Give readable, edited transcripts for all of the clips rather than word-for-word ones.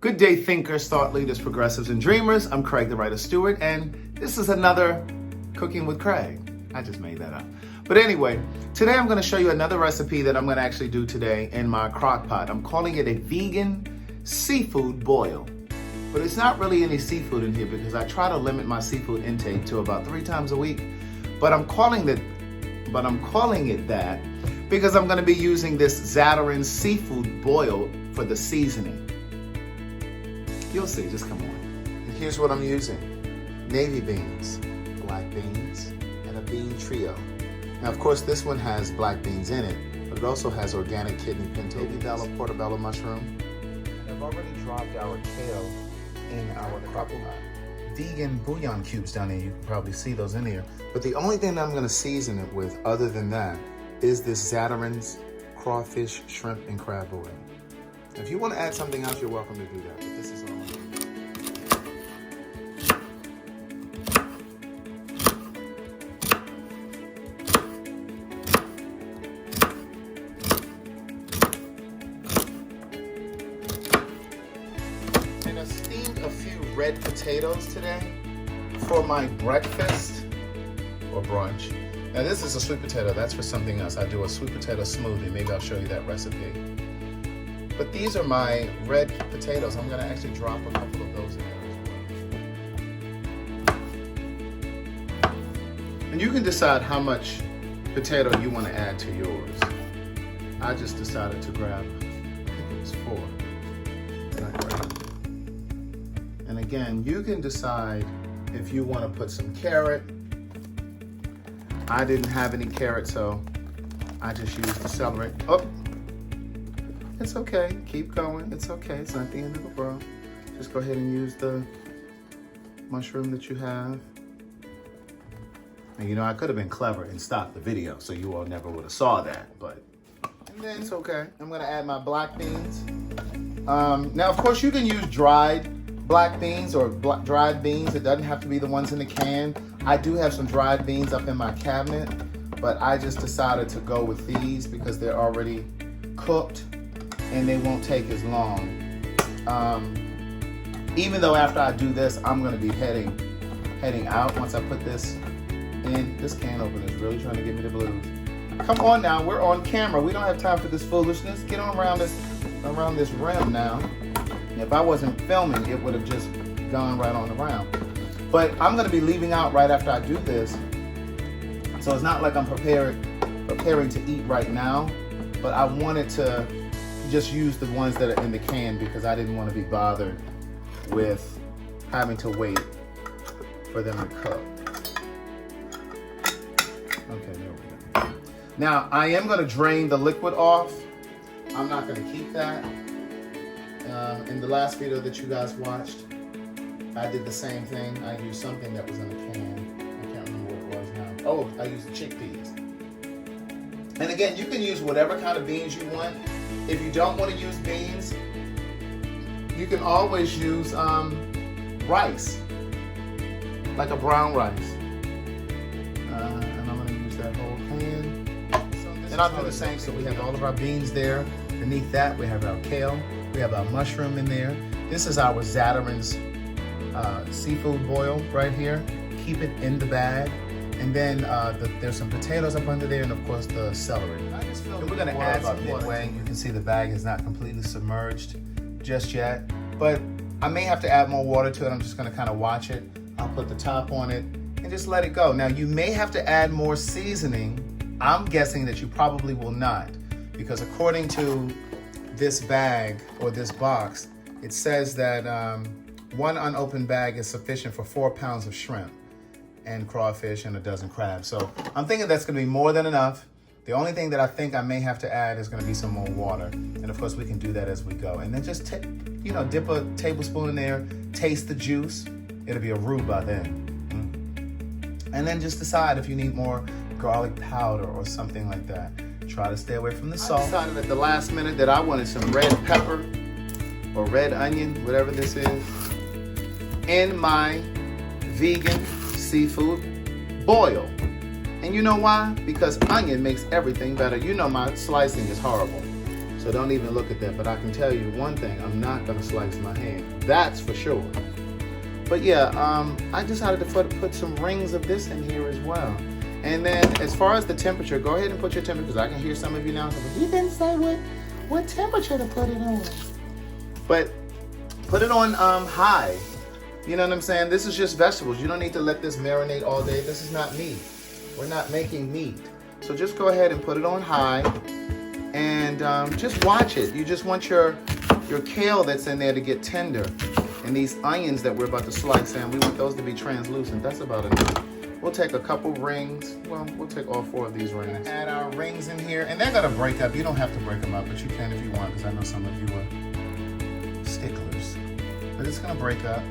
Good day, thinkers, thought leaders, progressives, and dreamers. I'm Craig, the writer Stewart, and this is another Cooking with Craig. I just made that up. But anyway, today I'm going to show you another recipe that I'm going to actually do today in my crock pot. I'm calling it a vegan seafood boil. But it's not really any seafood in here because I try to limit my seafood intake to about 3 times a week. But I'm calling it that because I'm going to be using this Zatarain's seafood boil for the seasoning. You'll see, just come on. And here's what I'm using. Navy beans, black beans, and a bean trio. Now, of course, this one has black beans in it, but it also has organic kidney pinto, baby bella, portobello mushroom. And I've already dropped our kale in our crock-pot. Vegan bouillon cubes down there, you can probably see those in here. But the only thing that I'm gonna season it with, other than that, is this Zatarain's crawfish, shrimp, and crab oil. If you want to add something else, you're welcome to do that, but this is all I'm doing. And I steamed a few red potatoes today for my breakfast or brunch. Now this is a sweet potato, that's for something else. I do a sweet potato smoothie, maybe I'll show you that recipe. But these are my red potatoes. I'm gonna actually drop a couple of those in there as well. And you can decide how much potato you wanna add to yours. I just decided to grab, I think it was 4. And again, you can decide if you wanna put some carrot. I didn't have any carrot, so I just used the celery. Oh. It's okay, keep going, it's okay, it's not the end of the world. Just go ahead and use the mushroom that you have. And you know, I could have been clever and stopped the video, so you all never would have saw that, but and then it's okay. I'm gonna add my black beans. Now, of course, you can use dried black beans or dried beans. It doesn't have to be the ones in the can. I do have some dried beans up in my cabinet, but I just decided to go with these because they're already cooked and they won't take as long. Even though after I do this, I'm gonna be heading out once I put this in. This can opener is really trying to give me the blues. Come on now, we're on camera. We don't have time for this foolishness. Get on around this rim now. If I wasn't filming, it would have just gone right on around. But I'm gonna be leaving out right after I do this. So it's not like I'm preparing to eat right now, but I wanted to just use the ones that are in the can because I didn't want to be bothered with having to wait for them to cook. Okay, there we go. Now, I am going to drain the liquid off. I'm not going to keep that. In the last video that you guys watched, I did the same thing. I used something that was in a can. I can't remember what it was now. Oh, I used the chickpeas. And again, you can use whatever kind of beans you want. If you don't want to use beans, you can always use rice, like a brown rice. And I'm going to use that whole can. And I'll do the same. So we have all of our beans there. Beneath that, we have our kale. We have our mushroom in there. This is our Zatarain's seafood boil right here. Keep it in the bag. And then there's some potatoes up under there, and of course the celery. And we're gonna add some midway. You can see the bag is not completely submerged just yet, but I may have to add more water to it. I'm just gonna kind of watch it. I'll put the top on it and just let it go. Now you may have to add more seasoning. I'm guessing that you probably will not, because according to this bag or this box, it says that 1 unopened bag is sufficient for 4 pounds of shrimp and crawfish and a dozen crabs. So I'm thinking that's gonna be more than enough. The only thing that I think I may have to add is gonna be some more water. And of course we can do that as we go. And then just dip a tablespoon in there, taste the juice. It'll be a roux by then. And then just decide if you need more garlic powder or something like that. Try to stay away from the salt. I decided at the last minute that I wanted some red pepper or red onion, whatever this is, in my vegan seafood boil. And you know why? Because onion makes everything better. You know my slicing is horrible. So So don't even look at that. But I can tell you one thing, I'm not gonna slice my hand. That's for sure. But yeah, I decided to put some rings of this in here as well. And then as far as the temperature, go ahead and put your temperature, because I can hear some of you now. He didn't say what temperature to put it on. But put it on high. You know what I'm saying? This is just vegetables. You don't need to let this marinate all day. This is not meat. We're not making meat. So just go ahead and put it on high and just watch it. You just want your kale that's in there to get tender. And these onions that we're about to slice in, we want those to be translucent. That's about enough. We'll take a couple rings. Well, we'll take all 4 of these rings. Add our rings in here, and they're gonna break up. You don't have to break them up, but you can if you want, because I know some of you are sticklers. But it's gonna break up.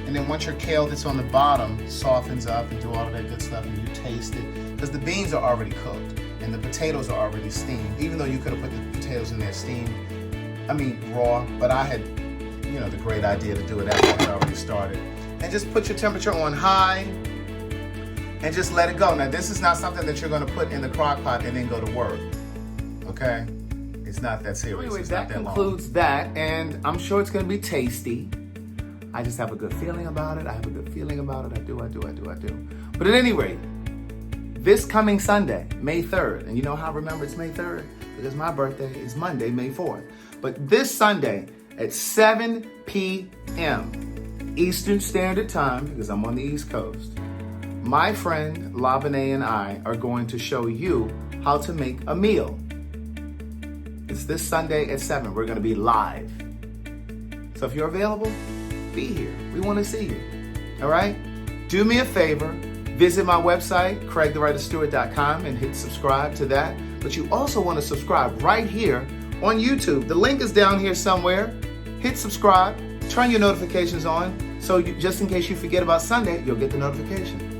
And then once your kale that's on the bottom softens up and do all of that good stuff, and you taste it, because the beans are already cooked and the potatoes are already steamed, even though you could have put the potatoes in there steamed, raw, but I had, the great idea to do it after I already started. And just put your temperature on high and just let it go. Now, this is not something that you're gonna put in the crock pot and then go to work, okay? It's not that serious. Anyway, that concludes that, and I'm sure it's gonna be tasty. I just have a good feeling about it. I have a good feeling about it. I do. But at any rate, this coming Sunday, May 3rd, and you know how I remember it's May 3rd? Because my birthday is Monday, May 4th. But this Sunday at 7 p.m. Eastern Standard Time, because I'm on the East Coast, my friend Lavene and I are going to show you how to make a meal. It's this Sunday at 7. We're going to be live. So if you're available, be here. We want to see you. All right? Do me a favor. Visit my website, craigthewriterstewart.com, and hit subscribe to that. But you also want to subscribe right here on YouTube. The link is down here somewhere. Hit subscribe. Turn your notifications on. So just in case you forget about Sunday, you'll get the notification.